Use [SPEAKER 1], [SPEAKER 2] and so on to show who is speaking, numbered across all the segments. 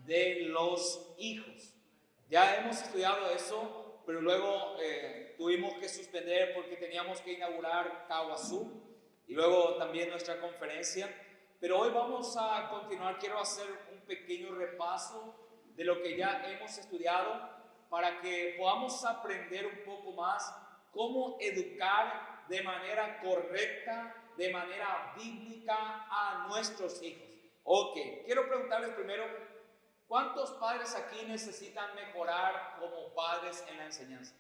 [SPEAKER 1] de los hijos. Ya hemos estudiado eso, pero luego tuvimos que suspender porque teníamos que inaugurar Caguazú y luego también nuestra conferencia. Pero hoy vamos a continuar. Quiero hacer un pequeño repaso de lo que ya hemos estudiado para que podamos aprender un poco más cómo educar de manera correcta, de manera bíblica a nuestros hijos. Ok, quiero preguntarles primero, ¿cuántos padres aquí necesitan mejorar como padres en la enseñanza?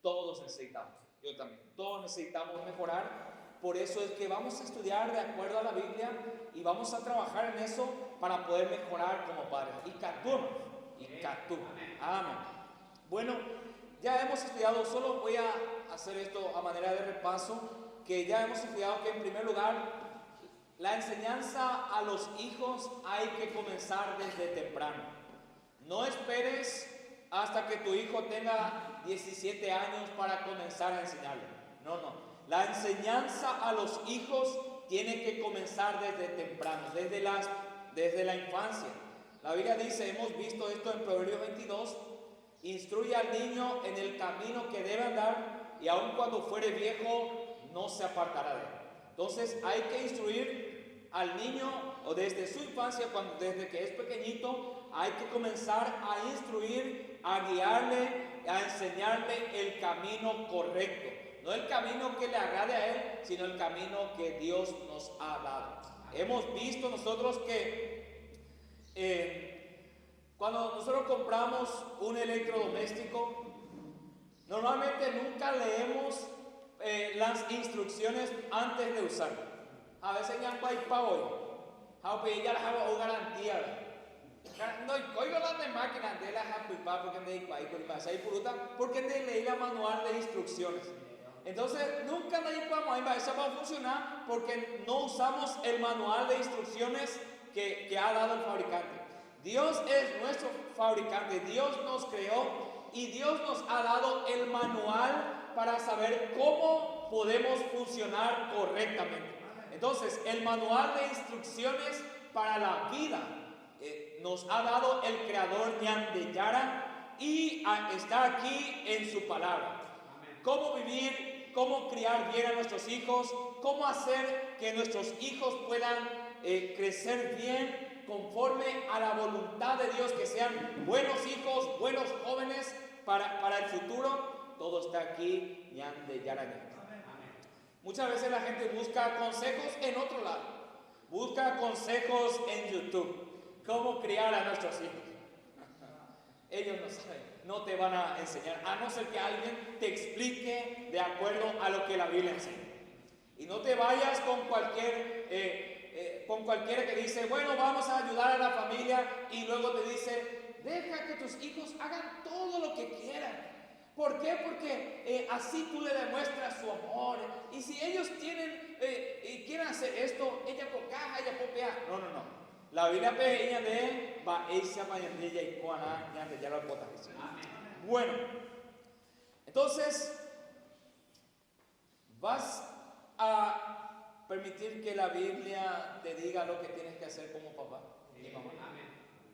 [SPEAKER 1] Todos necesitamos, yo también, todos necesitamos mejorar. Por eso es que vamos a estudiar de acuerdo a la Biblia y vamos a trabajar en eso para poder mejorar como padres. Y Catú. Amén. Bueno, ya hemos estudiado, solo voy a hacer esto a manera de repaso, que ya hemos estudiado que en primer lugar, la enseñanza a los hijos hay que comenzar desde temprano. No esperes hasta que tu hijo tenga 17 años para comenzar a enseñarle. No. La enseñanza a los hijos tiene que comenzar desde temprano, desde la infancia. La Biblia dice, hemos visto esto en Proverbios 22, instruye al niño en el camino que debe andar y aun cuando fuere viejo no se apartará de él. Entonces hay que instruir al niño o desde su infancia, desde que es pequeñito, hay que comenzar a instruir, a guiarle, a enseñarle el camino correcto. No el camino que le agrade a él, sino el camino que Dios nos ha dado. Hemos visto nosotros que cuando nosotros compramos un electrodoméstico, normalmente nunca leemos las instrucciones antes de usarlo. A veces ya no hay para hoy. A pedir ya la garantía. No, hoy no las de máquina de las apipa porque me dijo ahí porque te leí la manual de instrucciones. Entonces nunca nadie podemos eso va a funcionar porque no usamos el manual de instrucciones que ha dado el fabricante. Dios es nuestro fabricante, Dios nos creó y Dios nos ha dado el manual para saber cómo podemos funcionar correctamente. Entonces, el manual de instrucciones para la vida nos ha dado el creador Ñande Yara y está aquí en su palabra. Cómo vivir, cómo criar bien a nuestros hijos, cómo hacer que nuestros hijos puedan crecer bien conforme a la voluntad de Dios, que sean buenos hijos, buenos jóvenes para el futuro. Todo está aquí, Ñande Yara. Muchas veces la gente busca consejos en otro lado, busca consejos en YouTube, cómo criar a nuestros hijos. Ellos no saben, no te van a enseñar, a no ser que alguien te explique de acuerdo a lo que la Biblia enseña. Y no te vayas con cualquiera que dice, bueno, vamos a ayudar a la familia, y luego te dice, deja que tus hijos hagan todo lo que quieran. ¿Por qué? Porque así tú le demuestras su amor. Y si ellos quieren hacer esto, ella pocaja, ella popea. No. La Biblia pequeña de Baesia Mayandilla y Juana, ya lo botan. Bueno, entonces, vas a permitir que la Biblia te diga lo que tienes que hacer como papá y mamá.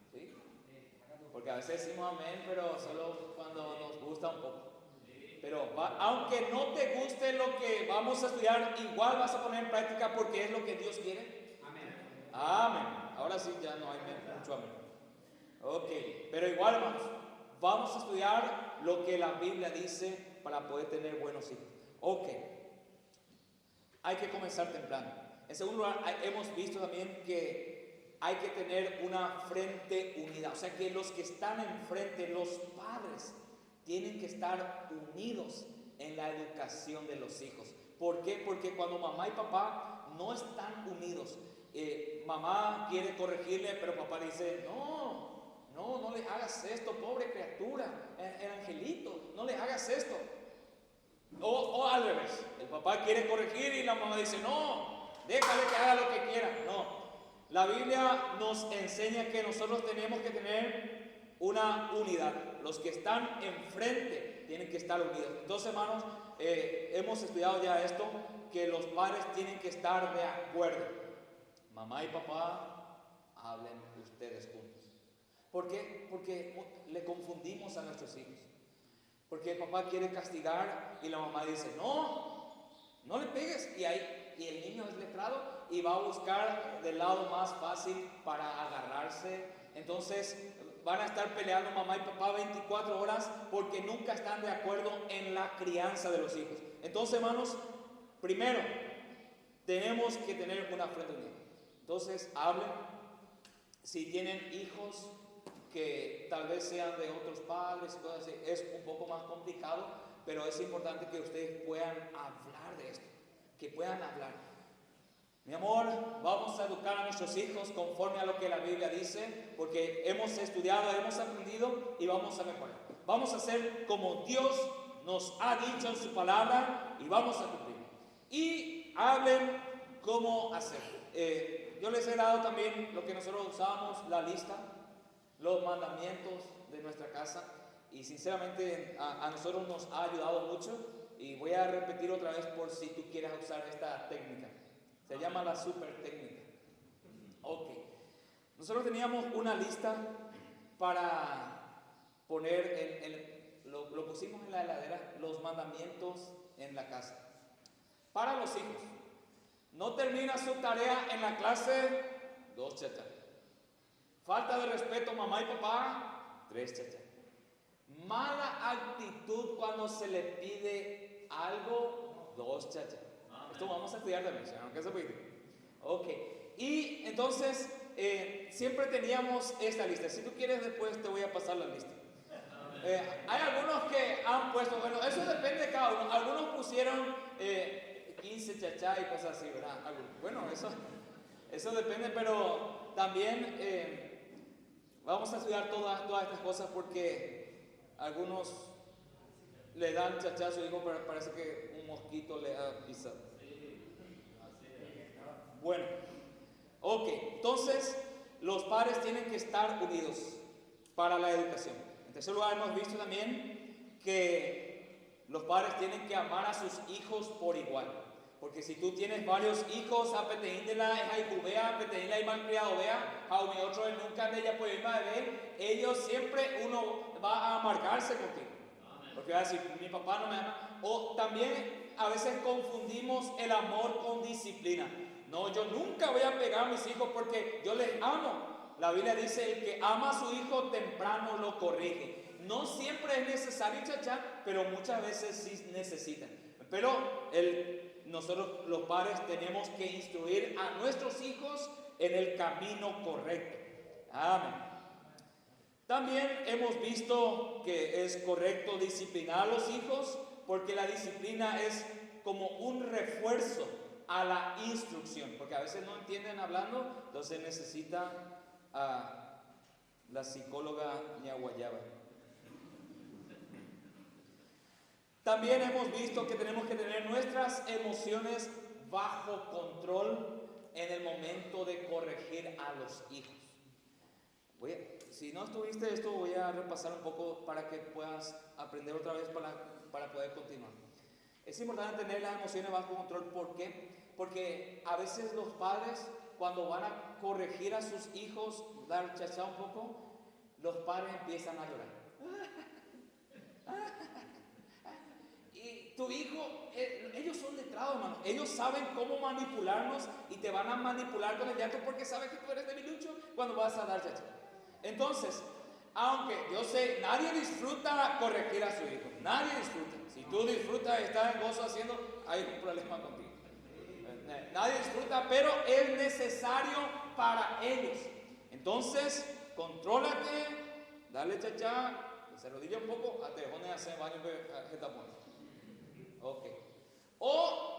[SPEAKER 1] ¿Sí? Porque a veces decimos amén, pero solo cuando nos gusta un poco. Pero aunque no te guste lo que vamos a estudiar, igual vas a poner en práctica porque es lo que Dios quiere. Amén. Ahora sí, ya no hay mucho amén. Ok, pero igual, hermanos, vamos a estudiar lo que la Biblia dice para poder tener buenos hijos. Ok, hay que comenzar temprano. En segundo lugar, hemos visto también que hay que tener una frente unida. O sea que los que están enfrente, los padres, tienen que estar unidos en la educación de los hijos. ¿Por qué? Porque cuando mamá y papá no están unidos, mamá quiere corregirle, pero papá le dice, no le hagas esto, pobre criatura, el angelito, no le hagas esto. O al revés, el papá quiere corregir y la mamá dice, no, déjale que haga lo que quiera. No, la Biblia nos enseña que nosotros tenemos que tener una unidad. Los que están enfrente tienen que estar unidos. Entonces, hermanos, hemos estudiado ya esto, que los padres tienen que estar de acuerdo. Mamá y papá, hablen ustedes juntos. ¿Por qué? Porque le confundimos a nuestros hijos. Porque el papá quiere castigar y la mamá dice, no, no le pegues. Y el niño es letrado y va a buscar del lado más fácil para agarrarse. Entonces van a estar peleando mamá y papá 24 horas porque nunca están de acuerdo en la crianza de los hijos. Entonces, hermanos, primero, tenemos que tener una frente unida. Entonces, hablen. Si tienen hijos que tal vez sean de otros padres y cosas así, es un poco más complicado, pero es importante que ustedes puedan hablar de esto, que puedan hablar. Mi amor, vamos a educar a nuestros hijos conforme a lo que la Biblia dice, porque hemos estudiado, hemos aprendido y vamos a mejorar. Vamos a hacer como Dios nos ha dicho en su palabra y vamos a cumplir. Y hablen cómo hacerlo. Yo les he dado también lo que nosotros usábamos, la lista, los mandamientos de nuestra casa, y sinceramente a nosotros nos ha ayudado mucho, y voy a repetir otra vez por si tú quieres usar esta técnica. Se llama la super técnica. Ok. Nosotros teníamos una lista para poner, lo pusimos en la heladera, los mandamientos en la casa. Para los hijos. No termina su tarea en la clase, 2 chachas. Falta de respeto mamá y papá, 3 chachas. Mala actitud cuando se le pide algo, 2 chachas. Esto vamos a estudiar también, aunque se pide. Ok. Y entonces, siempre teníamos esta lista. Si tú quieres, después te voy a pasar la lista. Hay algunos que han puesto, bueno, eso depende de cada uno. Algunos pusieron 15 chachá y cosas así, ¿verdad? Bueno, eso depende, pero también vamos a estudiar todas estas cosas porque algunos le dan chachá a su hijo, pero parece que un mosquito le ha pisado. Bueno, ok, entonces los padres tienen que estar unidos para la educación. En tercer lugar, hemos visto también que los padres tienen que amar a sus hijos por igual. Porque si tú tienes varios hijos, a peteín de la jaicubea, peteín la iban criado vea, a un otro nunca de ella puede ir a ver, ellos siempre uno va a amargarse contigo. Porque va a decir, mi papá no me ama. O también a veces confundimos el amor con disciplina. No, yo nunca voy a pegar a mis hijos porque yo les amo. La Biblia dice, el que ama a su hijo temprano lo corrige. No siempre es necesario chachar, pero muchas veces sí necesitan. Pero nosotros los padres tenemos que instruir a nuestros hijos en el camino correcto. Amén. También hemos visto que es correcto disciplinar a los hijos porque la disciplina es como un refuerzo a la instrucción, porque a veces no entienden hablando, entonces necesita a la psicóloga Ñaguayaba. También hemos visto que tenemos que tener nuestras emociones bajo control en el momento de corregir a los hijos. Si no estuviste esto, voy a repasar un poco para que puedas aprender otra vez para poder continuar. Es importante tener las emociones bajo control. ¿Por qué? Porque a veces los padres, cuando van a corregir a sus hijos, dar chachá un poco, los padres empiezan a llorar. Y tu hijo, ellos son letrados, hermano. Ellos saben cómo manipularnos y te van a manipular con el llanto porque saben que tú eres debilucho cuando vas a dar chachá. Entonces, aunque yo sé, nadie disfruta corregir a su hijo. Nadie disfruta. Si tú disfrutas y estás en gozo haciendo, hay un problema contigo. Nadie disfruta, pero es necesario para ellos. Entonces, contrólate, dale chachá, se arrodilla un poco, te pones a hacer baño que tapón. Ok. O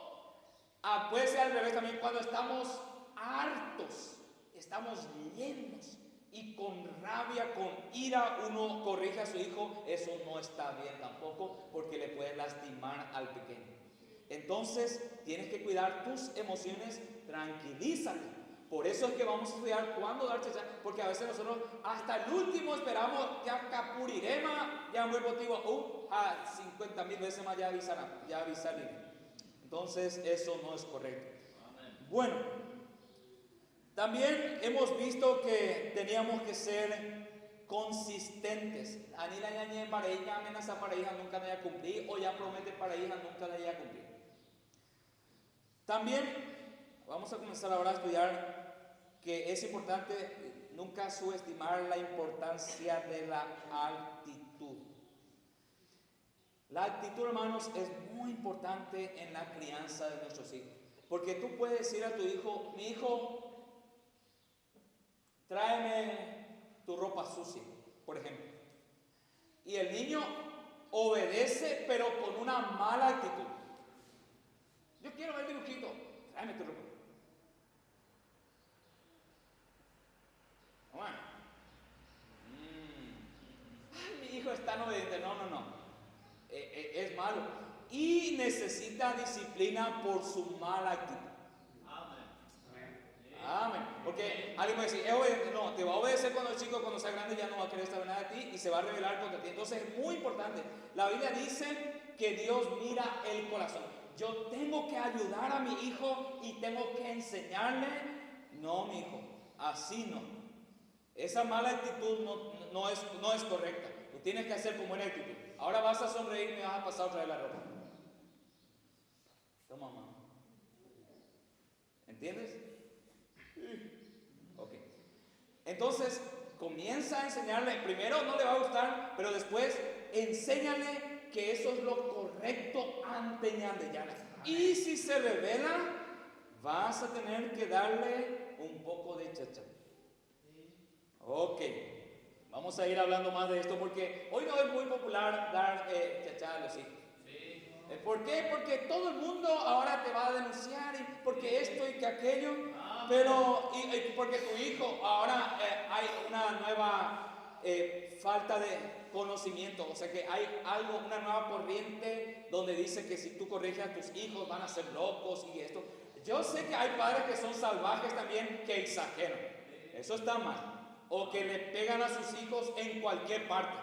[SPEAKER 1] puede ser al revés también, cuando estamos hartos, estamos llenos y con rabia, con ira, uno corrige a su hijo, eso no está bien tampoco, porque le puede lastimar al pequeño. Entonces, tienes que cuidar tus emociones, tranquilízate. Por eso es que vamos a estudiar cuándo dar chachá, porque a veces nosotros hasta el último esperamos, ya capurirema, ya muy motivo, a 50,000 veces más ya avisaré. Entonces, eso no es correcto. Bueno, también hemos visto que teníamos que ser consistentes. Anila ñañe para ella, amenaza para hija, nunca la haya cumplido, o ya promete para hija, nunca la haya cumplido. También vamos a comenzar ahora a estudiar que es importante nunca subestimar la importancia de la actitud. La actitud, hermanos, es muy importante en la crianza de nuestros hijos. Porque tú puedes decir a tu hijo, mi hijo, tráeme tu ropa sucia, por ejemplo. Y el niño obedece, pero con una mala actitud. Yo quiero ver dibujito, tráeme tu ropa. Bueno. Ay, mi hijo es tan obediente. No. Es malo. Y necesita disciplina por su mala actitud. Amén. Porque alguien va a decir, no, te va a obedecer cuando es chico, cuando sea grande ya no va a querer saber nada de ti y se va a rebelar contra ti. Entonces es muy importante. La Biblia dice que Dios mira el corazón. Yo tengo que ayudar a mi hijo y tengo que enseñarle. No, mi hijo, así no. Esa mala actitud no es correcta. Tú tienes que hacer con buena actitud. Ahora vas a sonreír y me vas a pasar otra vez la ropa. Toma, mamá. ¿Entiendes? Ok. Entonces, comienza a enseñarle. Primero no le va a gustar, pero después enséñale que eso es lo correcto ante ñandeyana. Y si se revela, vas a tener que darle un poco de chacha. Ok. Vamos a ir hablando más de esto porque hoy no es muy popular dar chacha a los hijos. ¿Por qué? Porque todo el mundo ahora te va a denunciar y porque esto y que aquello, pero y porque tu hijo ahora hay una nueva falta de conocimiento, o sea que hay una nueva corriente donde dice que si tú corriges a tus hijos van a ser locos y esto. Yo sé que hay padres que son salvajes también que exageran, eso está mal. O que le pegan a sus hijos en cualquier parte.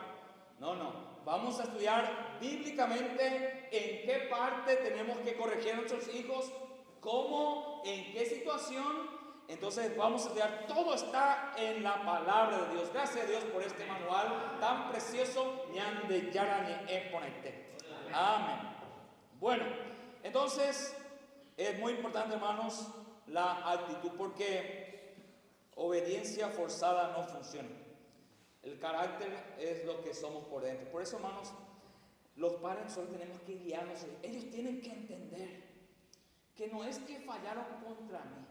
[SPEAKER 1] No. Vamos a estudiar bíblicamente en qué parte tenemos que corregir a nuestros hijos, cómo, en qué situación. Entonces vamos a estudiar, todo está en la palabra de Dios. Gracias a Dios por este manual tan precioso. Amén. Bueno, entonces es muy importante, hermanos, la actitud, porque obediencia forzada no funciona. El carácter es lo que somos por dentro. Por eso, hermanos, los padres solo tenemos que guiarnos. Ellos tienen que entender que no es que fallaron contra mí,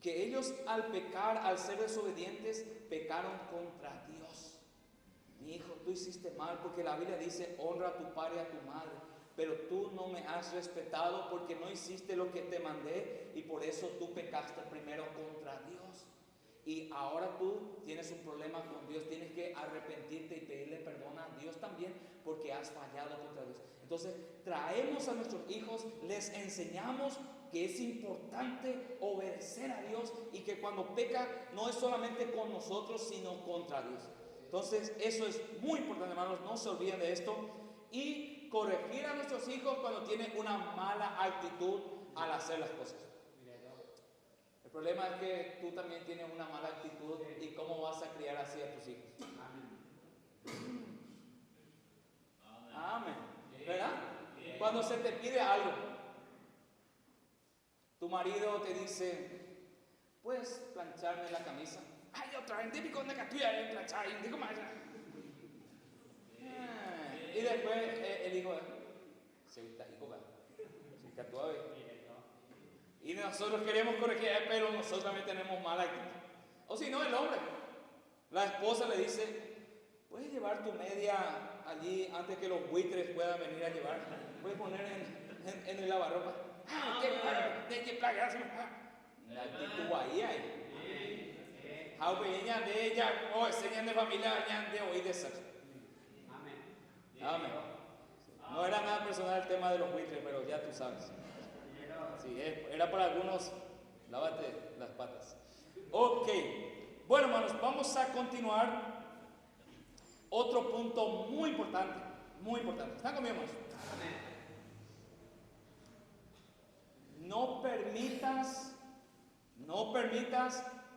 [SPEAKER 1] que ellos al pecar, al ser desobedientes, pecaron contra Dios. Mi hijo, tú hiciste mal, porque la Biblia dice, honra a tu padre y a tu madre. Pero tú no me has respetado porque no hiciste lo que te mandé y por eso tú pecaste primero contra Dios. Y ahora tú tienes un problema con Dios, tienes que arrepentirte y pedirle perdón a Dios también porque has fallado contra Dios. Entonces traemos a nuestros hijos, les enseñamos que es importante obedecer a Dios y que cuando peca no es solamente con nosotros sino contra Dios. Entonces eso es muy importante, hermanos, no se olviden de esto. Y corregir a nuestros hijos cuando tienen una mala actitud al hacer las cosas. El problema es que tú también tienes una mala actitud y cómo vas a criar así a tus hijos. Amén. ¿Verdad? Cuando se te pide algo, tu marido te dice, ¿puedes plancharme la camisa? Ay, otra vez, típico de catuya en planchar, y digo más. Y después el hijo, se catuá. Y nosotros queremos corregir, pero nosotros también tenemos mala actitud. O si no, el hombre. La esposa le dice, ¿puedes llevar tu media allí antes que los buitres puedan venir a llevar? ¿Puedes poner en el lavarropa? ¿Qué plaga? La actitud ahí hay. Jaupeña de ella, o enseñan de familia, de hoy de ser. Amén. No era nada personal el tema de los buitres, pero ya tú sabes. Sí, era para algunos, lávate las patas. Ok, bueno, hermanos, vamos a continuar. Otro punto muy importante, muy importante. ¿Están conmigo, hermanos? No permitas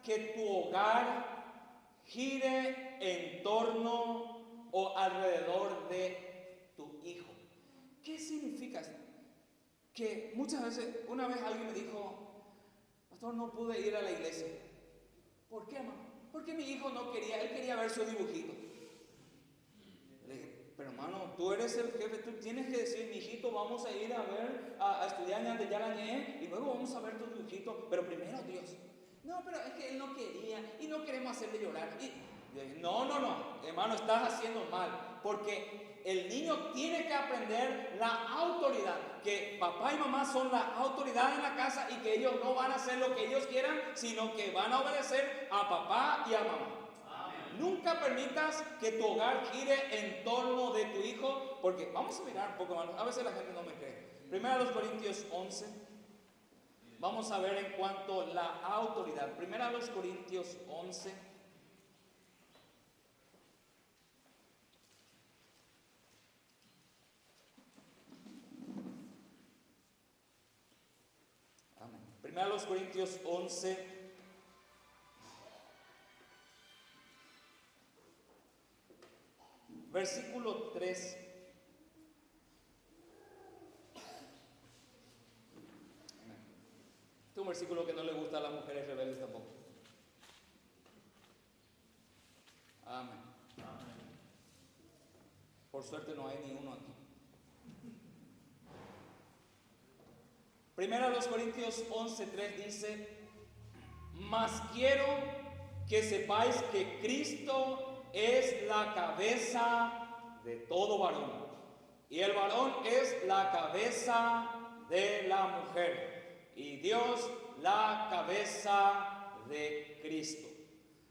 [SPEAKER 1] que tu hogar gire en torno o alrededor de tu hijo. ¿Qué significa esto? Que muchas veces, una vez alguien me dijo, pastor, no pude ir a la iglesia. ¿Por qué, hermano? Porque mi hijo no quería, él quería ver su dibujito. Le dije, pero hermano, tú eres el jefe, tú tienes que decir, mi hijito, vamos a ir a ver, a estudiar en Yalañé y luego vamos a ver tu dibujito, pero primero Dios. No, pero es que él no quería y no queremos hacerle llorar. Y yo dije, no, hermano, estás haciendo mal, porque el niño tiene que aprender la autoridad, que papá y mamá son la autoridad en la casa y que ellos no van a hacer lo que ellos quieran, sino que van a obedecer a papá y a mamá. Amén. Nunca permitas que tu hogar gire en torno de tu hijo, porque vamos a mirar un poco más, a veces la gente no me cree. Primero Corintios 11, vamos a ver en cuanto a la autoridad. Primero Corintios 11. Primero Corintios 11, versículo 3. Este es un versículo que no le gusta a las mujeres rebeldes tampoco. Amén. Por suerte no hay ni uno aquí. Primero Corintios 11:3 dice, mas quiero que sepáis que Cristo es la cabeza de todo varón, y el varón es la cabeza de la mujer, y Dios la cabeza de Cristo.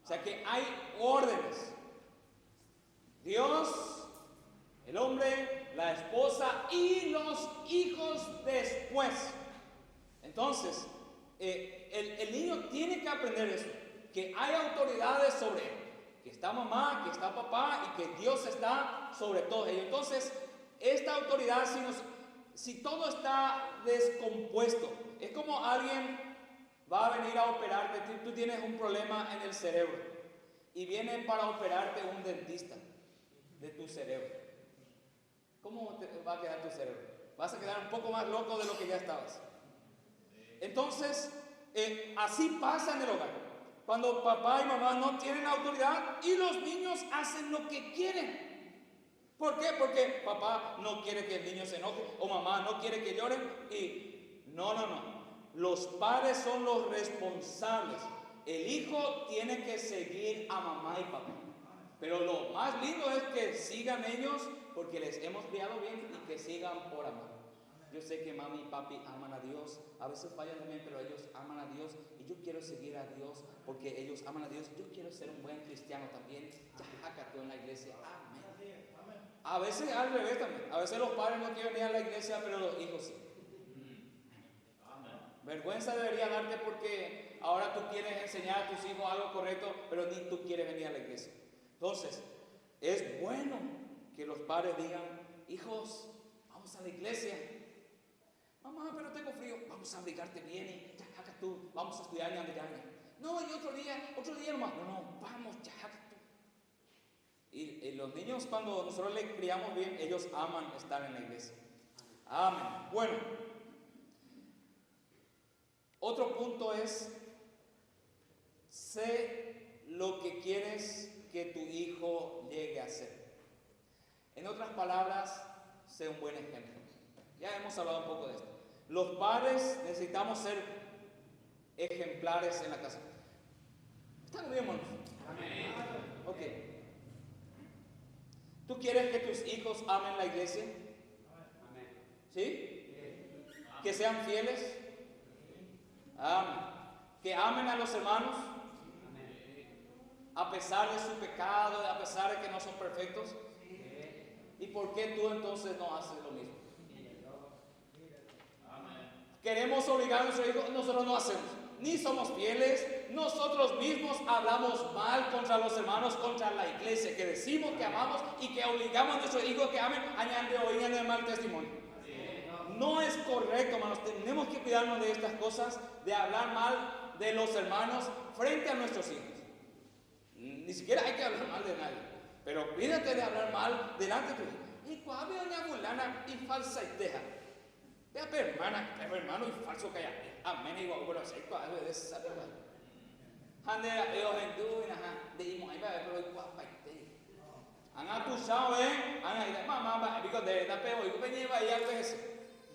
[SPEAKER 1] O sea que hay órdenes. Dios, el hombre, la esposa y los hijos después. Entonces, el niño tiene que aprender eso, que hay autoridades sobre él, que está mamá, que está papá y que Dios está sobre todo ellos. Entonces, esta autoridad, si todo está descompuesto, es como alguien va a venir a operarte, tú tienes un problema en el cerebro y viene para operarte un dentista de tu cerebro. ¿Cómo te va a quedar tu cerebro? Vas a quedar un poco más loco de lo que ya estabas. Entonces, así pasa en el hogar. Cuando papá y mamá no tienen autoridad y los niños hacen lo que quieren. ¿Por qué? Porque papá no quiere que el niño se enoje o mamá no quiere que lloren. Y no. Los padres son los responsables. El hijo tiene que seguir a mamá y papá. Pero lo más lindo es que sigan ellos porque les hemos criado bien y que sigan por amor. Yo sé que mami y papi aman a Dios, a veces fallan también, pero ellos aman a Dios y yo quiero seguir a Dios porque ellos aman a Dios. Yo quiero ser un buen cristiano también. Ya en la iglesia. Amén. A veces al revés también. A veces los padres no quieren ir a la iglesia, pero los hijos sí. Vergüenza debería darte porque ahora tú quieres enseñar a tus hijos algo correcto, pero ni tú quieres venir a la iglesia. Entonces, es bueno que los padres digan, hijos, vamos a la iglesia. Mamá, pero tengo frío. Vamos a abrigarte bien y chajaca tú. Vamos a estudiar en Yaña. No, y otro día nomás. No, vamos, chajaca tú. Y los niños, cuando nosotros les criamos bien, ellos aman estar en la iglesia. Amén. Bueno, otro punto es, sé lo que quieres que tu hijo llegue a ser. En otras palabras, sé un buen ejemplo. Ya hemos hablado un poco de esto. Los padres necesitamos ser ejemplares en la casa. ¿Están bien, hermanos? Amén. Ok. ¿Tú quieres que tus hijos amen la iglesia? Amén. ¿Sí? Que sean fieles. Amén. Que amen a los hermanos. Amén. A pesar de su pecado, a pesar de que no son perfectos. ¿Y por qué tú entonces no haces lo mismo? Queremos obligar a nuestros hijos, nosotros no hacemos, ni somos fieles, nosotros mismos hablamos mal contra los hermanos, contra la iglesia, que decimos que amamos y que obligamos a nuestros hijos que amen, añade oír el mal testimonio. No es correcto, hermanos, tenemos que cuidarnos de estas cosas, de hablar mal de los hermanos frente a nuestros hijos. Ni siquiera hay que hablar mal de nadie, pero cuídate de hablar mal delante de tu hijo. Y cuando doña fulana y falsa y teja. Vea, hermano y falso que haya. Amén, igual, bueno, sé cuál es esa verdad. Handera, ellos en tu, de imo, ahí va, pero igual, han acusado, han ido, mamá, digo, de verdad, pero yo venía y algo es.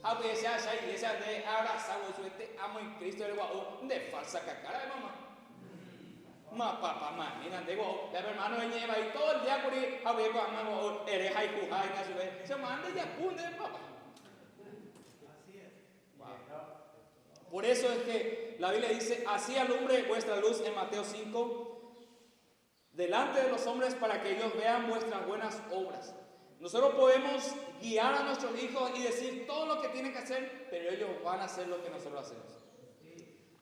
[SPEAKER 1] A veces hay iglesia de abrazar, este amo en Cristo, de falsa cacara de mamá. Papá, mira, digo, ya hermano, venía y todo el día por ahí, a ver, cuando eres ahí, jujay, se manda y apunte, papá. Por eso es que la Biblia dice, así alumbre vuestra luz en Mateo 5, delante de los hombres para que ellos vean vuestras buenas obras. Nosotros podemos guiar a nuestros hijos y decir todo lo que tienen que hacer, pero ellos van a hacer lo que nosotros hacemos.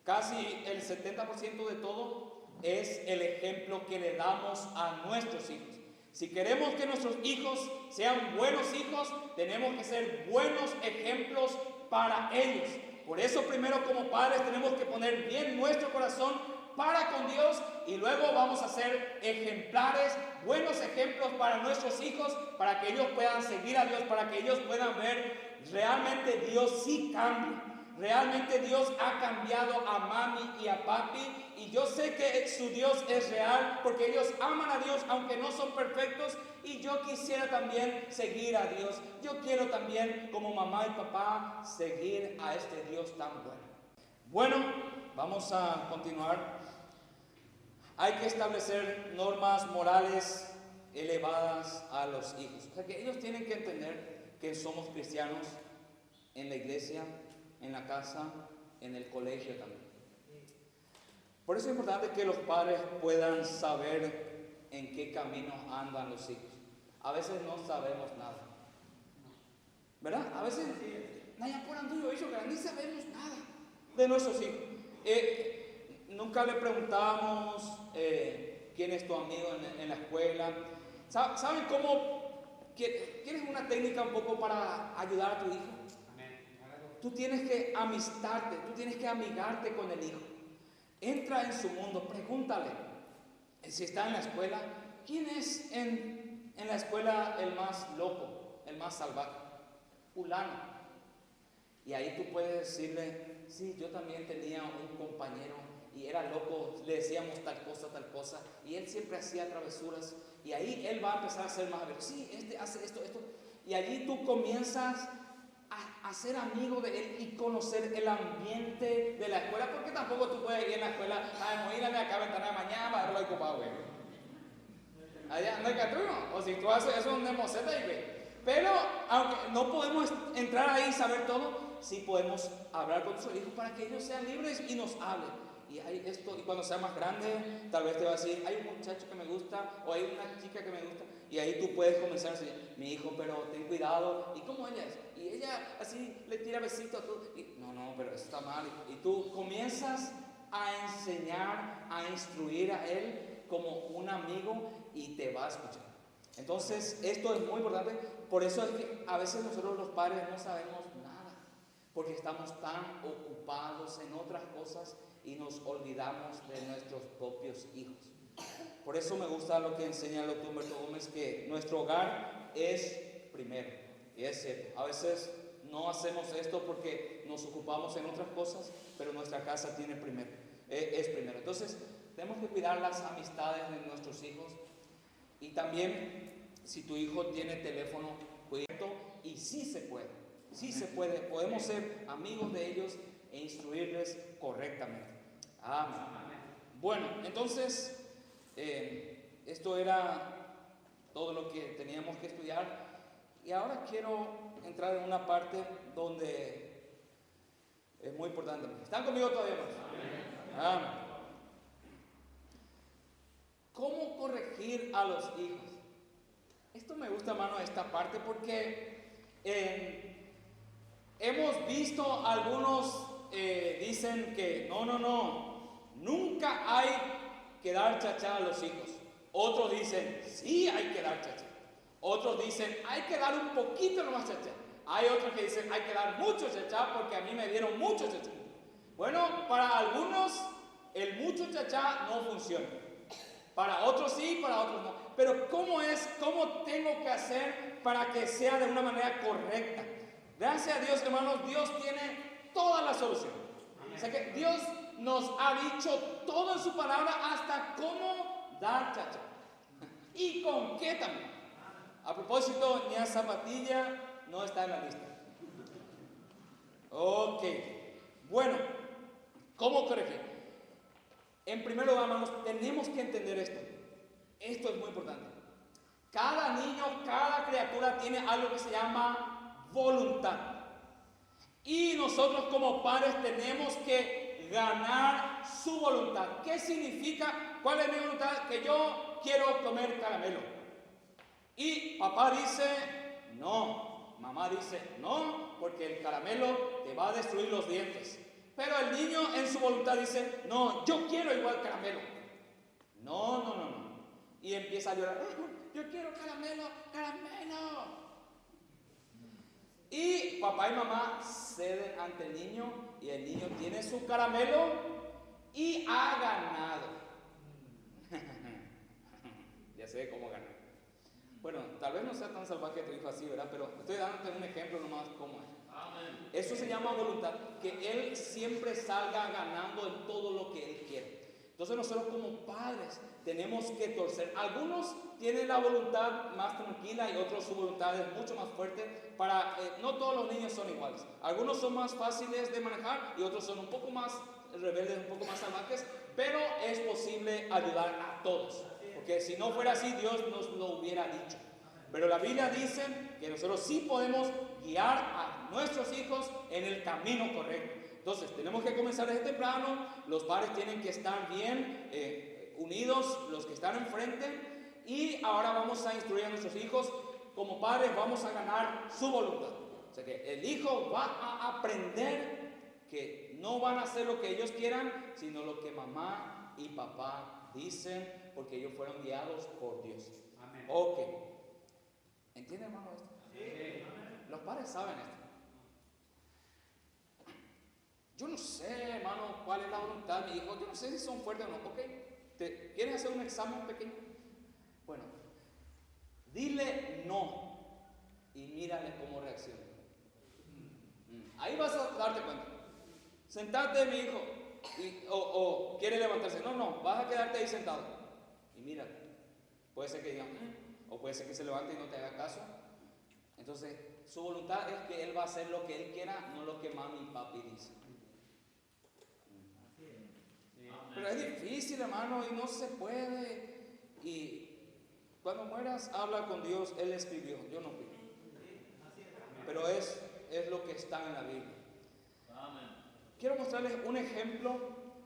[SPEAKER 1] Casi el 70% de todo es el ejemplo que le damos a nuestros hijos. Si queremos que nuestros hijos sean buenos hijos, tenemos que ser buenos ejemplos para ellos. Por eso primero como padres tenemos que poner bien nuestro corazón para con Dios y luego vamos a ser ejemplares, buenos ejemplos para nuestros hijos, para que ellos puedan seguir a Dios, para que ellos puedan ver realmente Dios sí cambia. Realmente Dios ha cambiado a mami y a papi y yo sé que su Dios es real porque ellos aman a Dios aunque no son perfectos y yo quisiera también seguir a Dios. Yo quiero también como mamá y papá seguir a este Dios tan bueno. Bueno, vamos a continuar. Hay que establecer normas morales elevadas a los hijos. O sea que ellos tienen que entender que somos cristianos en la iglesia, en la casa, en el colegio también. Por eso es importante que los padres puedan saber en qué camino andan los hijos. A veces no sabemos nada, ¿verdad? A veces ni sabemos nada de nuestros hijos. Nunca le preguntamos quién es tu amigo en la escuela. ¿Saben cómo? ¿Quieres una técnica un poco para ayudar a tu hijo? Tú tienes que amistarte, tú tienes que amigarte con el hijo. Entra en su mundo, pregúntale. Si está en la escuela, ¿quién es en la escuela el más loco, el más salvaje? Fulano. Y ahí tú puedes decirle, sí, yo también tenía un compañero y era loco, le decíamos tal cosa, y él siempre hacía travesuras. Y ahí él va a empezar a ser más abierto. Sí, este hace esto. Y allí tú comienzas a ser amigo de él y conocer el ambiente de la escuela, porque tampoco tú puedes ir en la escuela, mírame acá, ventana de mañana, para verlo ahí copado, güey. Allá no hay catruno, o si tú haces eso, un democeta y ve. Pero, aunque no podemos entrar ahí y saber todo, sí podemos hablar con nuestros hijos para que ellos sean libres y nos hablen. Y hay esto, y cuando sea más grande, tal vez te va a decir, hay un muchacho que me gusta, o hay una chica que me gusta, y ahí tú puedes comenzar a decir, mi hijo, pero ten cuidado, ¿y cómo ella es? Y ella así le tira besitos a tú, y no, pero eso está mal, y tú comienzas a enseñar, a instruir a él como un amigo, y te va a escuchar. Entonces, esto es muy importante, por eso es que a veces nosotros los padres no sabemos nada, porque estamos tan ocupados en otras cosas, y nos olvidamos de nuestros propios hijos. Por eso me gusta lo que enseña el doctor Humberto Gómez, que nuestro hogar es primero. Y es cierto, a veces no hacemos esto porque nos ocupamos en otras cosas, pero nuestra casa tiene primero, es primero. Entonces, tenemos que cuidar las amistades de nuestros hijos. Y también, si tu hijo tiene teléfono, cuidado, y sí se puede, podemos ser amigos de ellos e instruirles correctamente. Amén. Bueno, entonces, esto era todo lo que teníamos que estudiar. Y ahora quiero entrar en una parte donde es muy importante. ¿Están conmigo todavía? Amén. ¿Cómo corregir a los hijos? Esto me gusta, hermano, esta parte porque hemos visto algunos dicen que no, nunca hay que dar chachá a los hijos. Otros dicen, sí hay que dar chachá. Otros dicen, hay que dar un poquito nomás chachá. Hay otros que dicen, hay que dar mucho chachá porque a mí me dieron mucho chachá. Bueno, para algunos el mucho chachá no funciona. Para otros sí, para otros no. Pero ¿cómo tengo que hacer para que sea de una manera correcta? Gracias a Dios, hermanos, Dios tiene toda la solución. O sea que Dios nos ha dicho todo en su palabra hasta cómo dar chacha. Y con qué también. A propósito, ni a zapatilla no está en la lista. Ok. Bueno, ¿cómo corregir? En primer lugar, hermanos, tenemos que entender esto. Esto es muy importante. Cada niño, cada criatura tiene algo que se llama voluntad. Y nosotros como padres tenemos que ganar su voluntad. ¿Qué significa? ¿Cuál es mi voluntad? Que yo quiero comer caramelo. Y papá dice, no. Mamá dice, no, porque el caramelo te va a destruir los dientes. Pero el niño en su voluntad dice, no, yo quiero igual caramelo. No. Y empieza a llorar, yo quiero caramelo. Y papá y mamá ceden ante el niño y el niño tiene su caramelo y ha ganado. Ya sé cómo ganar. Bueno, tal vez no sea tan salvaje tu hijo así, ¿verdad? Pero estoy dándote un ejemplo nomás cómo es. Amén. Eso se llama voluntad, que él siempre salga ganando en todo lo que él quiere. Entonces nosotros como padres tenemos que torcer. Algunos tienen la voluntad más tranquila y otros su voluntad es mucho más fuerte. No todos los niños son iguales. Algunos son más fáciles de manejar y otros son un poco más rebeldes, un poco más salvajes. Pero es posible ayudar a todos. Porque si no fuera así, Dios nos lo hubiera dicho. Pero la Biblia dice que nosotros sí podemos guiar a nuestros hijos en el camino correcto. Entonces, tenemos que comenzar desde temprano. Los padres tienen que estar bien unidos, los que están enfrente. Y ahora vamos a instruir a nuestros hijos. Como padres vamos a ganar su voluntad. O sea que el hijo va a aprender que no van a hacer lo que ellos quieran, sino lo que mamá y papá dicen, porque ellos fueron guiados por Dios. Amén. Ok. ¿Entienden, hermano, esto? Sí. Los padres saben esto. Yo no sé, hermano, cuál es la voluntad de mi hijo. Yo no sé si son fuertes o no. Ok. ¿Quieres hacer un examen pequeño? Bueno, dile no y mírale cómo reacciona. Ahí vas a darte cuenta. Sentate, mi hijo, o quiere levantarse. No, vas a quedarte ahí sentado. Y mira, puede ser que diga, o puede ser que se levante y no te haga caso. Entonces, su voluntad es que él va a hacer lo que él quiera, no lo que mami y papi dicen. Pero es difícil, hermano, y no se puede. Y cuando mueras, habla con Dios. Él escribió, yo no pido. Pero es lo que está en la Biblia. Quiero mostrarles un ejemplo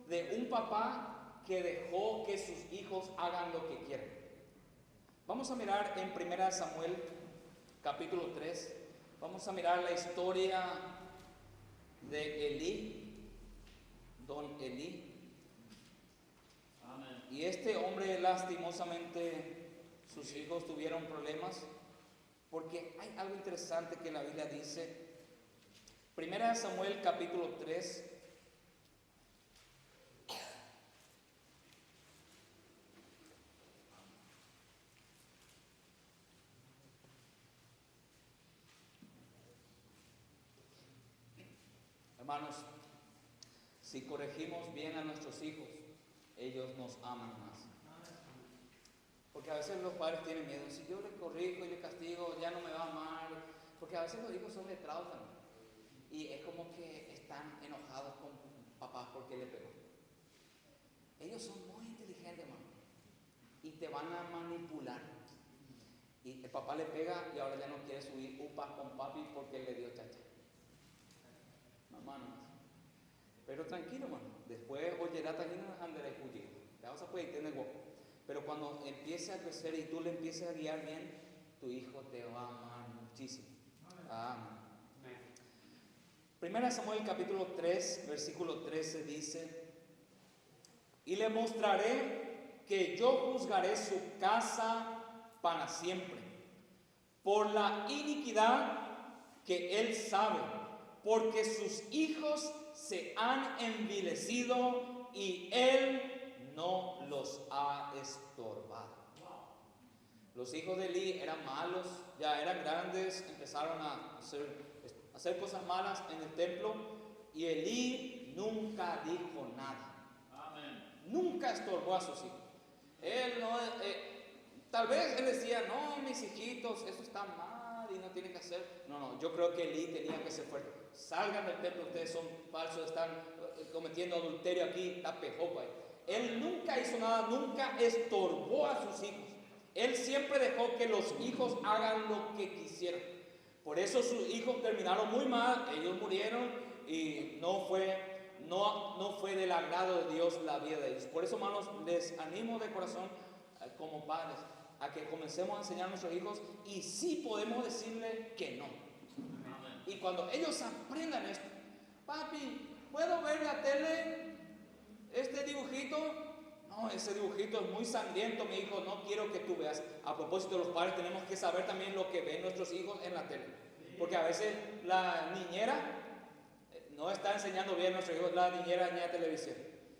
[SPEAKER 1] de un papá que dejó que sus hijos hagan lo que quieren. Vamos a mirar en 1 Samuel capítulo 3. Vamos a mirar la historia de Elí, don Elí. Amén. Y este hombre, lastimosamente, sus hijos tuvieron problemas, porque hay algo interesante que la Biblia dice. 1 Samuel capítulo 3. Hermanos, si corregimos bien a nuestros hijos, ellos nos aman más. Porque a veces los padres tienen miedo. Si yo le corrijo y le castigo, ya no me va a amar. Porque a veces los hijos son letrados también. Y es como que están enojados con papá porque le pegó. Ellos son muy inteligentes, hermano. Y te van a manipular. Y el papá le pega y ahora ya no quiere subir upas con papi porque le dio chacha. Mamá no. Pero tranquilo, hermano. Después, oye, la tajina andaré huyendo. La vas a poder tener guapo. Pero cuando empiece a crecer y tú le empieces a guiar bien, tu hijo te va a amar muchísimo. Amén. 1 Samuel capítulo 3, versículo 13 dice: y le mostraré que yo juzgaré su casa para siempre, por la iniquidad que él sabe, porque sus hijos se han envilecido y él no los ha estorbado. Los hijos de Elí eran malos, ya eran grandes, empezaron a hacer cosas malas en el templo, y Elí nunca dijo nada. Nunca estorbó a sus hijos. Él no, tal vez él decía, no, mis hijitos, eso está mal y no tienen que hacer. No, yo creo que Elí tenía que ser fuerte. Salgan del templo, ustedes son falsos, están cometiendo adulterio aquí, está pejoco ahí. Él nunca hizo nada, nunca estorbó a sus hijos. Él siempre dejó que los hijos hagan lo que quisieran. Por eso sus hijos terminaron muy mal, ellos murieron y no fue del agrado de Dios la vida de ellos. Por eso, hermanos, les animo de corazón como padres a que comencemos a enseñar a nuestros hijos, y sí podemos decirle que no. Y cuando ellos aprendan esto, papi, ¿puedo ver la tele este dibujito? No, ese dibujito es muy sangriento, mi hijo, no quiero que tú veas. A propósito, los padres tenemos que saber también lo que ven nuestros hijos en la tele, porque a veces la niñera no está enseñando bien a nuestros hijos, la niñera enseña televisión.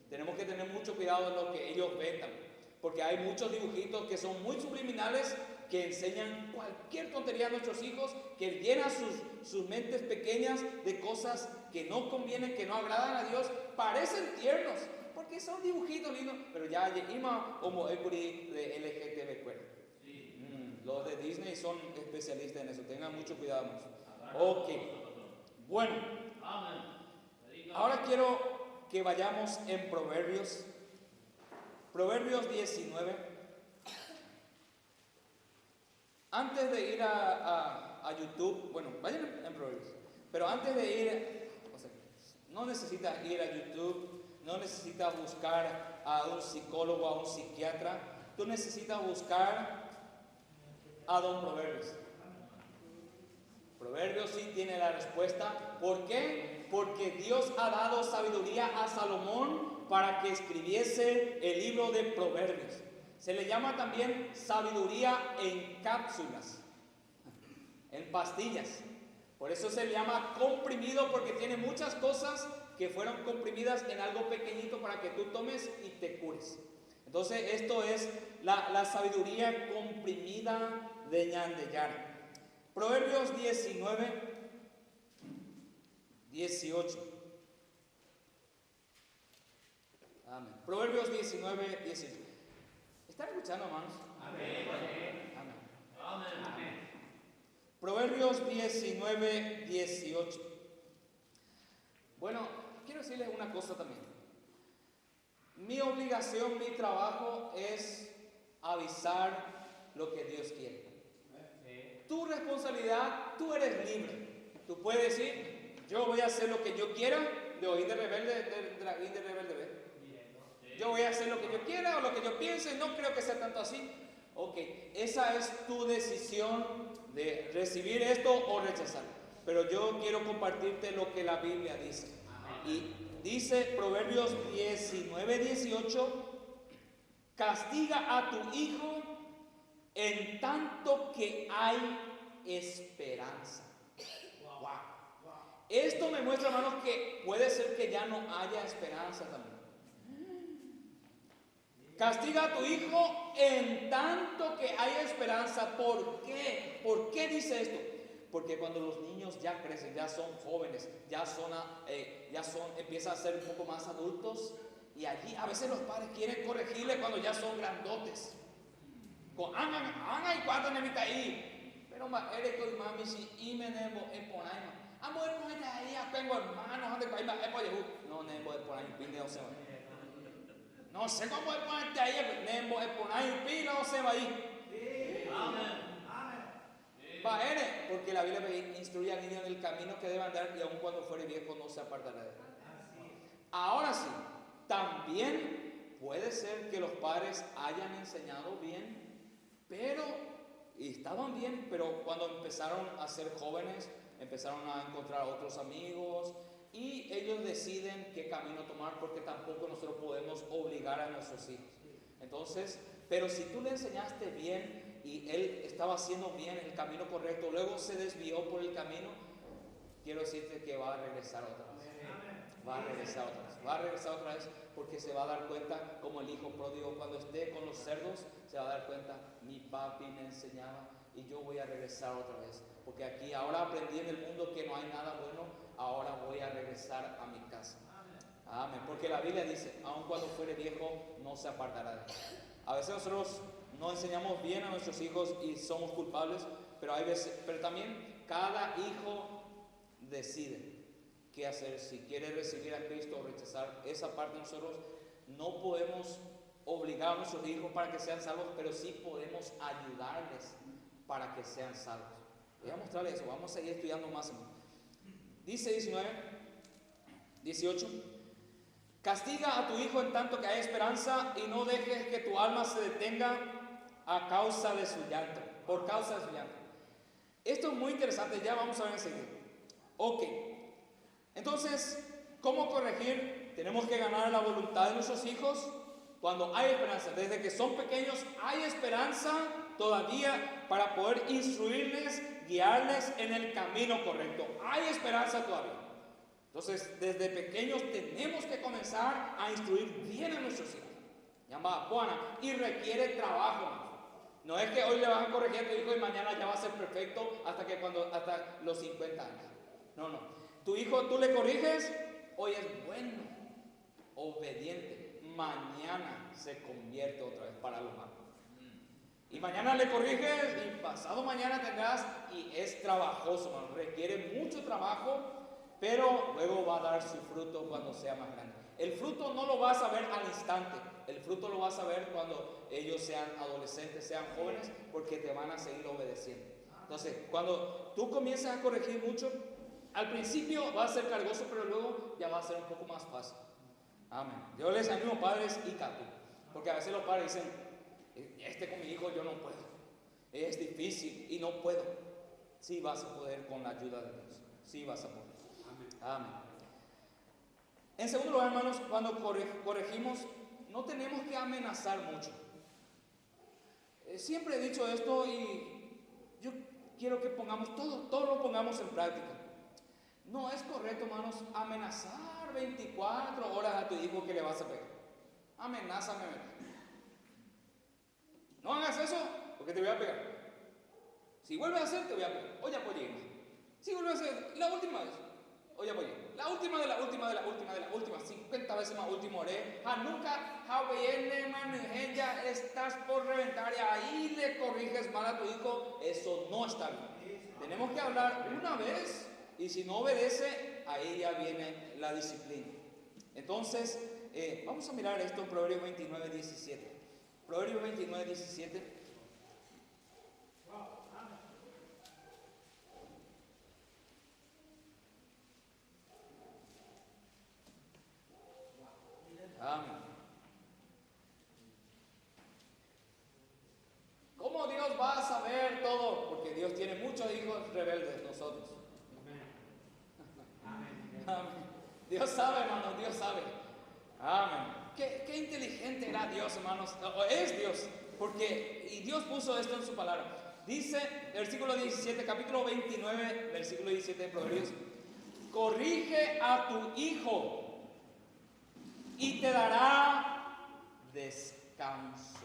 [SPEAKER 1] Tenemos que tener mucho cuidado en lo que ellos ven también, porque hay muchos dibujitos que son muy subliminales, que enseñan cualquier tontería a nuestros hijos, que llenan sus mentes pequeñas de cosas que no convienen, que no agradan a Dios. Parecen tiernos, porque son dibujitos lindos, pero ya ima como Ecuri de LGTB. Los de Disney son especialistas en eso, tengan mucho cuidado. Ok, bueno, ahora quiero que vayamos en Proverbios 19. Antes de ir a YouTube, bueno, vayan en Proverbios, pero antes de ir, no necesitas ir a YouTube, no necesitas buscar a un psicólogo, a un psiquiatra, tú necesitas buscar a Don Proverbios. Proverbios sí tiene la respuesta. ¿Por qué? Porque Dios ha dado sabiduría a Salomón para que escribiese el libro de Proverbios. Se le llama también sabiduría en cápsulas, en pastillas. Por eso se le llama comprimido, porque tiene muchas cosas que fueron comprimidas en algo pequeñito para que tú tomes y te cures. Entonces esto es la sabiduría comprimida de Ñandeyar. Proverbios 19, 18. Amén. Proverbios 19, 18. ¿Están escuchando, hermanos? Amén. Amén. Amén. Amén. Proverbios 19, 18. Bueno, quiero decirles una cosa también. Mi obligación, mi trabajo es avisar lo que Dios quiere. Tu responsabilidad, tú eres libre. Tú puedes decir, yo voy a hacer lo que yo quiera, de oír de rebelde, yo voy a hacer lo que yo quiera o lo que yo piense, no creo que sea tanto así. Ok, esa es tu decisión de recibir esto o rechazar. Pero yo quiero compartirte lo que la Biblia dice. Y dice Proverbios 19, 18, castiga a tu hijo en tanto que hay esperanza. Wow. Esto me muestra, hermanos, que puede ser que ya no haya esperanza también. Castiga a tu hijo en tanto que hay esperanza. ¿Por qué? ¿Por qué dice esto? Porque cuando los niños ya crecen, ya son jóvenes, empiezan a ser un poco más adultos, y allí a veces los padres quieren corregirles cuando ya son grandotes. Y cuatro nemita ahí, pero eres con mami si y me nebo en ponaima. Amor con ella ahí, tengo hermanos, ande para ir para no nebo en ponaima, pinde o se va. No sé cómo es ponerte ahí, nebo en ponaima, pinde o se va ahí. Amén. Porque la Biblia instruye al niño en el camino que debe andar, y aun cuando fuere viejo no se apartará de él. Ahora sí, también puede ser que los padres hayan enseñado bien, y estaban bien, pero cuando empezaron a ser jóvenes, empezaron a encontrar otros amigos, y ellos deciden qué camino tomar, porque tampoco nosotros podemos obligar a nuestros hijos. Entonces, pero si tú le enseñaste bien y él estaba haciendo bien el camino correcto, luego se desvió por el camino, quiero decirte que va a regresar otra vez. Va a regresar otra vez. Va a regresar otra vez porque se va a dar cuenta, como el hijo pródigo, cuando esté con los cerdos, se va a dar cuenta, mi papi me enseñaba y yo voy a regresar otra vez. Porque aquí ahora aprendí en el mundo que no hay nada bueno, ahora voy a regresar a mi casa. Amén. Porque la Biblia dice, aun cuando fuere viejo, no se apartará de él. A veces nosotros no enseñamos bien a nuestros hijos y somos culpables, pero hay veces, pero también cada hijo decide qué hacer, si quiere recibir a Cristo o rechazar. Esa parte nosotros no podemos obligar a nuestros hijos para que sean salvos, pero sí podemos ayudarles para que sean salvos. Voy a mostrarles eso, vamos a seguir estudiando más. Dice 18. Castiga a tu hijo en tanto que hay esperanza y no dejes que tu alma se detenga a causa de su llanto, por causa de su llanto. Esto es muy interesante, ya vamos a ver enseguida. Ok, entonces, ¿cómo corregir? Tenemos que ganar la voluntad de nuestros hijos cuando hay esperanza. Desde que son pequeños hay esperanza todavía para poder instruirles, guiarles en el camino correcto. Hay esperanza todavía. Entonces, desde pequeños tenemos que comenzar a instruir bien a nuestros hijos. Llamada Juana, y requiere trabajo. No es que hoy le vas a corregir a tu hijo y mañana ya va a ser perfecto hasta los 50 años. No, no. Tu hijo, tú le corriges, hoy es bueno, obediente. Mañana se convierte otra vez para lo malo. Y mañana le corriges y pasado mañana tendrás, y es trabajoso, ¿no? Requiere mucho trabajo, pero luego va a dar su fruto cuando sea más grande. El fruto no lo vas a ver al instante, el fruto lo vas a ver cuando ellos sean adolescentes, sean jóvenes, porque te van a seguir obedeciendo. Entonces, cuando tú comienzas a corregir mucho, al principio va a ser cargoso, pero luego ya va a ser un poco más fácil. Amén. Yo les animo, padres y capi, porque a veces los padres dicen, con mi hijo yo no puedo, es difícil y no puedo. Sí vas a poder con la ayuda de Dios, sí vas a poder. Amén. En segundo lugar, hermanos, cuando corregimos, no tenemos que amenazar mucho. Siempre he dicho esto y yo quiero que pongamos todo lo pongamos en práctica. No es correcto, hermanos, amenazar 24 horas a tu hijo que le vas a pegar. Amenázame. No hagas eso porque te voy a pegar. Si vuelves a hacer, te voy a pegar. Oye, apoyé. Si vuelves a hacer, la última vez. Oye, la última, 50 veces más último haré. Nunca, ya estás por reventar y ahí le corriges mal a tu hijo. Eso no está bien. Tenemos que hablar una vez y si no obedece, ahí ya viene la disciplina. Entonces, vamos a mirar esto en Proverbios 29, 17. Proverbios 29, 17. Amén. ¿Cómo Dios va a saber todo? Porque Dios tiene muchos hijos rebeldes, nosotros. Amén. Amén. Dios sabe, hermanos, Dios sabe. Amén. Qué inteligente era Dios, hermanos. Es Dios, y Dios puso esto en su palabra. Dice, versículo 17, capítulo 29, versículo 17 de Proverbios: corrige a tu hijo y te dará descanso.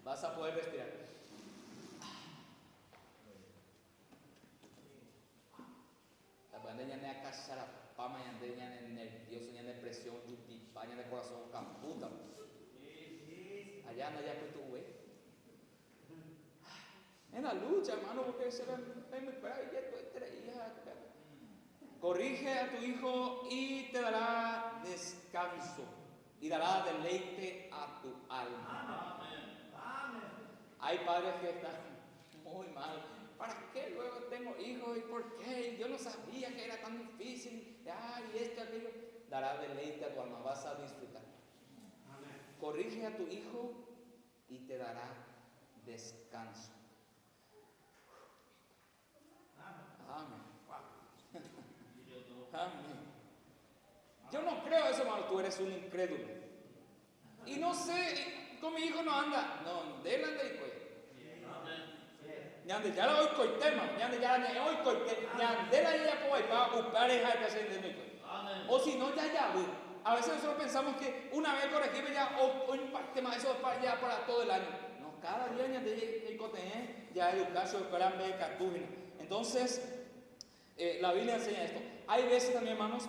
[SPEAKER 1] Vas a poder respirar. La pandemia ne akashara, pama yandeña en nervioso, ya en depresión, paña de corazón, camputa. Allá no ya que tú ves. En la lucha, hermano, porque se corrige a tu hijo y te dará descanso y dará deleite a tu alma. Hay padres que están muy mal. ¿Para qué luego tengo hijos? ¿Y por qué? Yo no sabía que era tan difícil. Y esto, aquello. Dará deleite a tu alma, vas a disfrutar. Corrige a tu hijo y te dará descanso. Amén. Amén. Yo no creo eso, hermano. Tú eres un incrédulo. Y no sé, con mi hijo no anda. No, déjala de coy. Ñande ya la hoy coitema. Ñande ya la hoy coitema. Ñande la ya puede va a ocupar esa que se entiende. O si no, ya. A veces nosotros pensamos que una vez corregimos ya, o impactemos eso ya para todo el año. No, cada día ya educación, esperan catúgina. Entonces, la Biblia enseña esto. Hay veces también, hermanos,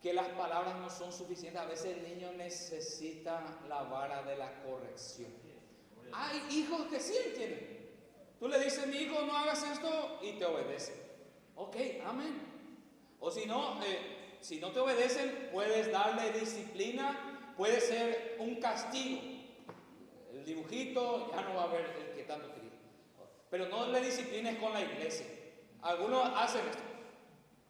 [SPEAKER 1] que las palabras no son suficientes. A veces el niño necesita la vara de la corrección. Hay hijos que sí entienden. Tú le dices, mi hijo, no hagas esto, y te obedece. Ok, amén. O si no te obedecen, puedes darle disciplina, puede ser un castigo. El dibujito ya no va a haber el que tanto quería. Pero no le disciplines con la iglesia. Algunos hacen esto.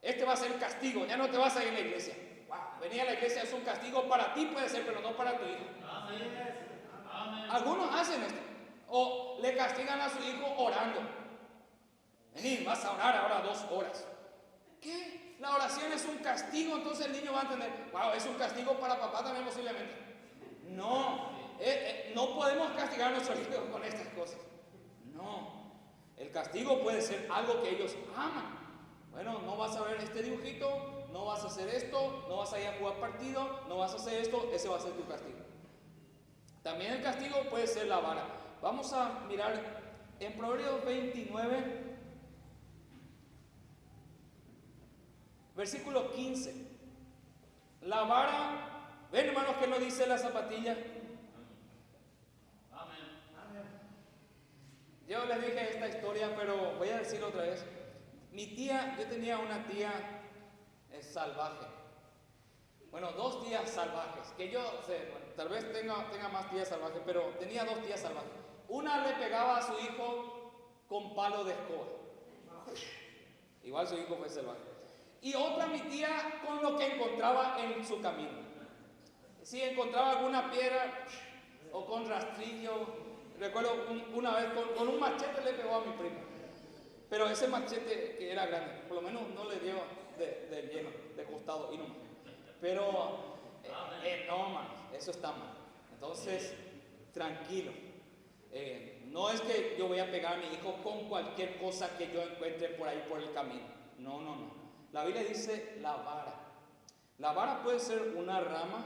[SPEAKER 1] Este va a ser castigo, ya no te vas a ir a la iglesia. Wow, venir a la iglesia es un castigo para ti, puede ser, pero no para tu hijo. Algunos hacen esto. O le castigan a su hijo orando. Vení, vas a orar ahora 2 horas. ¿Qué? La oración es un castigo, entonces el niño va a entender, wow, es un castigo para papá también posiblemente. No, no podemos castigar a nuestros hijos con estas cosas. No, el castigo puede ser algo que ellos aman. Bueno, no vas a ver este dibujito, no vas a hacer esto, no vas a ir a jugar partido, no vas a hacer esto, ese va a ser tu castigo. También el castigo puede ser la vara. Vamos a mirar en Proverbios 29, versículo 15. La vara, ven hermanos que nos dice la zapatilla. Yo les dije esta historia, pero voy a decirlo otra vez. Yo tenía una tía salvaje. Bueno, 2 tías salvajes. Que yo sé, bueno, tal vez tenga más tías salvajes, pero tenía 2 tías salvajes. Una le pegaba a su hijo con palo de escoba. Igual su hijo fue salvaje. Y otra mi tía con lo que encontraba en su camino. Si encontraba alguna piedra o con rastrillo. Recuerdo una vez con un machete le pegó a mi primo. Pero ese machete que era grande, por lo menos no le dio de lleno, de costado y no más. Pero no, man, eso está mal. Entonces, tranquilo. No es que yo voy a pegar a mi hijo con cualquier cosa que yo encuentre por ahí por el camino. No. La Biblia dice la vara. La vara puede ser una rama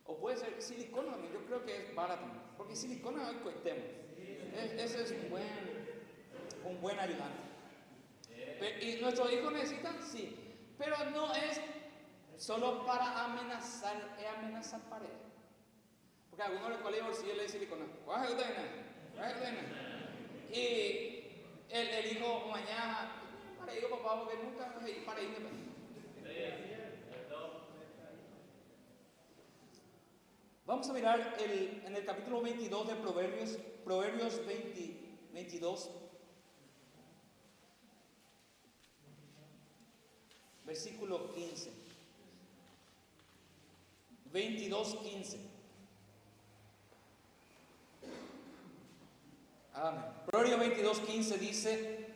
[SPEAKER 1] o puede ser silicona. Yo creo que es vara también. Porque silicona hoy cuestemos. Ese es un buen ayudante. ¿Y nuestros hijos necesitan? Sí. Pero no es solo para amenazar, es amenazar pared. Porque a algunos del colegio sí le dice silicona. Y el hijo mañana, para digo papá, porque nunca para irme. Vamos a mirar en el capítulo 22 de Proverbios 22, versículo 15. 22:15. Amén. Proverbios 22:15 dice: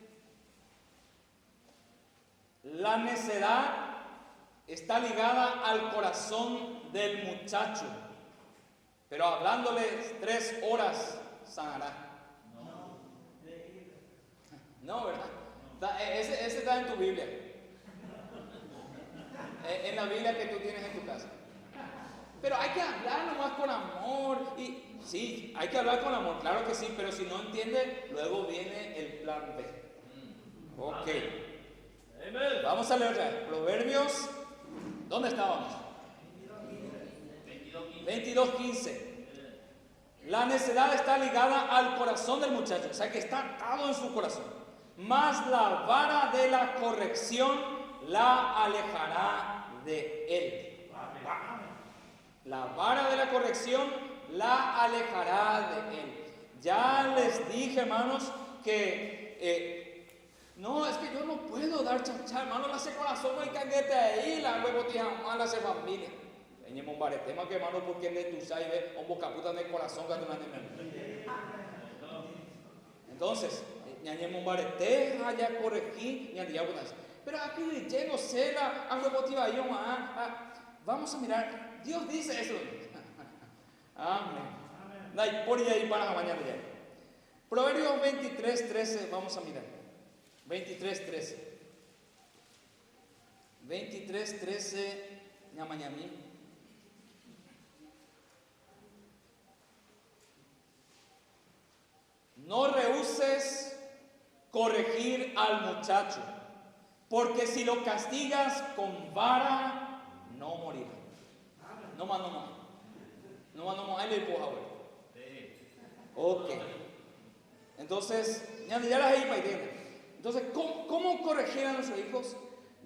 [SPEAKER 1] la necedad está ligada al corazón del muchacho, pero hablándoles 3 horas sanará. No, ¿verdad? Ese está en tu Biblia. En la Biblia que tú tienes en tu casa. Pero hay que hablar nomás con amor. Y sí, hay que hablar con amor, claro que sí, pero si no entiende, luego viene el plan B. Ok. Vamos a leer otra vez. Proverbios, ¿dónde estábamos? 22:15. La necedad está ligada al corazón del muchacho, o sea que está atado en su corazón. Mas la vara de la corrección la alejará de él. La vara de la corrección la alejará de él. Ya les dije, hermanos, que no, es que yo no puedo dar chanchar, hermano, la hace corazón y canguete ahí, la huevotija mala hace familia. Teníamos un baretema que, hermano, porque de tu saibe, un bocaputa en el corazón que entonces, ñañemos un barete, ya corregí, ñaña buenas. Pero aquí llego cela, a huevotiva yo, vamos a mirar, Dios dice eso. Amén. Dai por ahí para mañana ya. Proverbios 23:13, vamos a mirar. 23:13. 23:13, ñamañamí. No rehuses corregir al muchacho, porque si lo castigas con vara, no morirá. No más. Ahí le puedo hablar. Ok. Entonces, ya las hay para Entonces, ¿cómo corregir a nuestros hijos?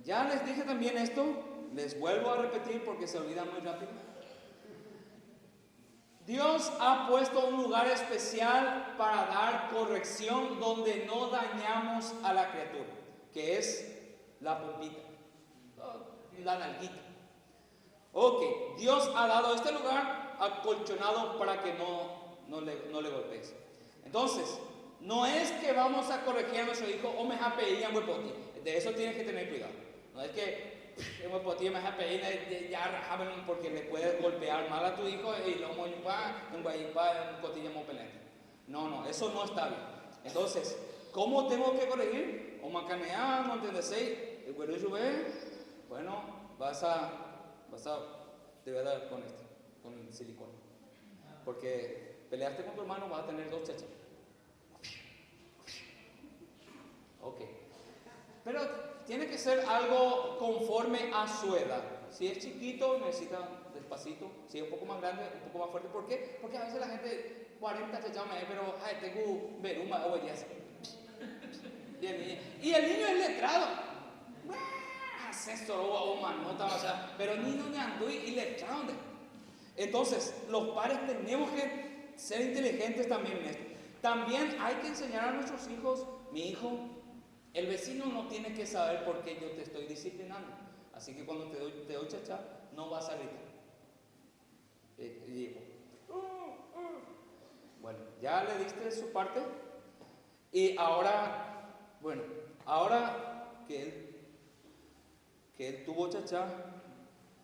[SPEAKER 1] Ya les dije también esto, les vuelvo a repetir porque se olvida muy rápido. Dios ha puesto un lugar especial para dar corrección donde no dañamos a la criatura, que es la pompita, la nalguita. Ok, Dios ha dado este lugar acolchonado para que no le golpees. Entonces, no es que vamos a corregir a nuestro hijo o me japeí en huepoti. De eso tienes que tener cuidado. No es que en huepoti me japeí ya rajaban porque le puedes golpear mal a tu hijo y lo moyupa, en guayipá, en cotilla mopelente. No, eso no está bien. Entonces, ¿cómo tengo que corregir? O macanea, no entiendes, el güero ve, bueno, te voy a dar con el silicón. Porque peleaste con tu hermano, vas a tener 2 chachas. Ok. Pero tiene que ser algo conforme a su edad. Si es chiquito, necesita despacito. Si es un poco más grande, un poco más fuerte. ¿Por qué? Porque a veces la gente 40 chachas me pero tengo veruma o ellas. Y el niño es letrado. Asesor o manota, o sea, pero niño me andó y letrado. Entonces, los padres tenemos que ser inteligentes también en esto. También hay que enseñar a nuestros hijos, mi hijo, el vecino no tiene que saber por qué yo te estoy disciplinando. Así que cuando te doy chacha, no vas a gritar. Bueno, ya le diste su parte. Y ahora que él tuvo chacha,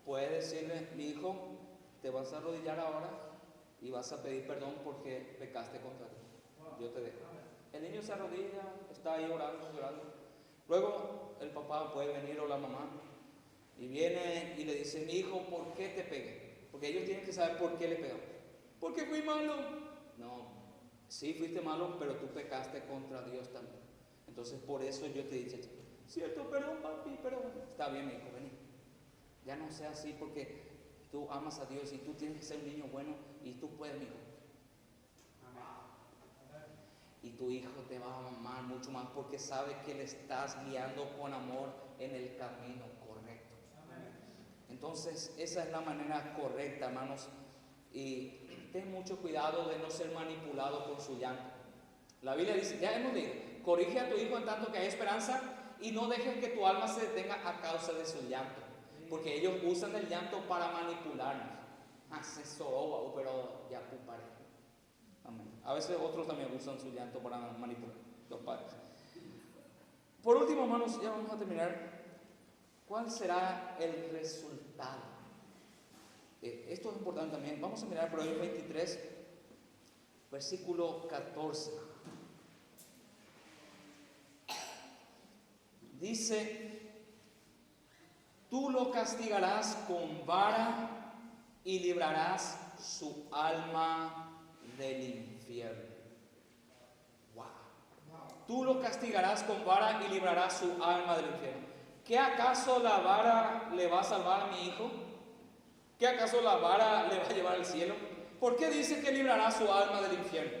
[SPEAKER 1] puede decirle, mi hijo, te vas a arrodillar ahora y vas a pedir perdón porque pecaste contra Dios. Yo te dejo. El niño se arrodilla, está ahí llorando. Luego el papá puede venir o la mamá y viene y le dice, mi hijo, ¿por qué te pegué? Porque ellos tienen que saber por qué le pegamos. Porque fui malo. No, sí fuiste malo, pero tú pecaste contra Dios también. Entonces por eso yo te dije, cierto, perdón papi, pero está bien, mi hijo, vení. Ya no sea así porque tú amas a Dios y tú tienes que ser un niño bueno y tú puedes, mi hijo. Y tu hijo te va a amar mucho más porque sabe que le estás guiando con amor en el camino correcto. Entonces, esa es la manera correcta, hermanos. Y ten mucho cuidado de no ser manipulado por su llanto. La Biblia dice, ya hemos leído, corrige a tu hijo en tanto que hay esperanza y no dejes que tu alma se detenga a causa de su llanto. Porque ellos usan el llanto para manipularnos. Pero ya ocuparé. Amén. A veces otros también usan su llanto para manipular, los padres. Por último, hermanos, ya vamos a terminar. ¿Cuál será el resultado? Esto es importante también. Vamos a mirar Proverbios 23, versículo 14. Dice, tú lo castigarás con vara y librarás su alma del infierno. Wow. Tú lo castigarás con vara y librarás su alma del infierno. ¿Qué acaso la vara le va a salvar a mi hijo? ¿Qué acaso la vara le va a llevar al cielo? ¿Por qué dice que librará su alma del infierno?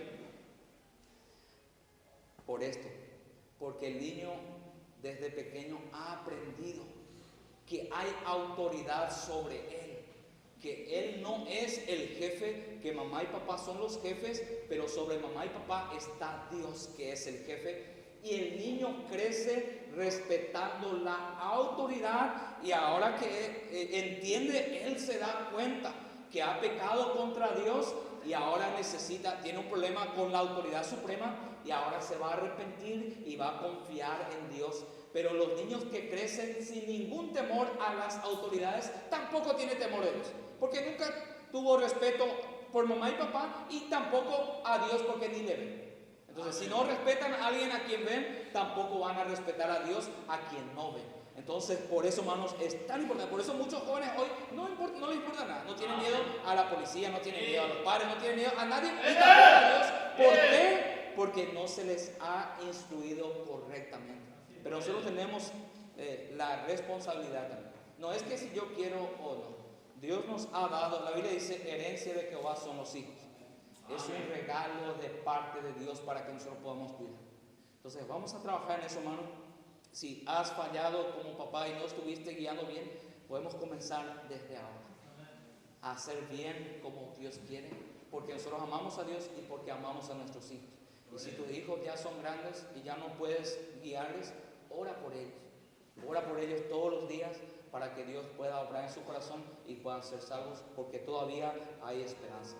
[SPEAKER 1] Por esto, porque el niño desde pequeño ha aprendido que hay autoridad sobre él. Que él no es el jefe, que mamá y papá son los jefes, pero sobre mamá y papá está Dios, que es el jefe. Y el niño crece respetando la autoridad y ahora que entiende, él se da cuenta que ha pecado contra Dios y ahora tiene un problema con la autoridad suprema y ahora se va a arrepentir y va a confiar en Dios. Pero los niños que crecen sin ningún temor a las autoridades tampoco tienen temor de Dios. Porque nunca tuvo respeto por mamá y papá y tampoco a Dios porque ni le ven. Entonces, si no respetan a alguien a quien ven, tampoco van a respetar a Dios a quien no ven. Entonces, por eso, hermanos, es tan importante. Por eso muchos jóvenes hoy no les importa nada. No tienen miedo a la policía, no tienen miedo a los padres, no tienen miedo a nadie y tampoco a Dios. ¿Por qué? Porque no se les ha instruido correctamente. Pero nosotros tenemos la responsabilidad también. No es que si yo quiero o no. Dios nos ha dado, la Biblia dice, herencia de Jehová son los hijos. Es un regalo de parte de Dios para que nosotros podamos cuidar. Entonces, vamos a trabajar en eso, hermano. Si has fallado como papá y no estuviste guiando bien, podemos comenzar desde ahora a hacer bien como Dios quiere, porque nosotros amamos a Dios y porque amamos a nuestros hijos. Y si tus hijos ya son grandes y ya no puedes guiarles, ora por ellos. Ora por ellos todos los días para que Dios pueda obrar en su corazón y puedan ser salvos, porque todavía hay esperanza.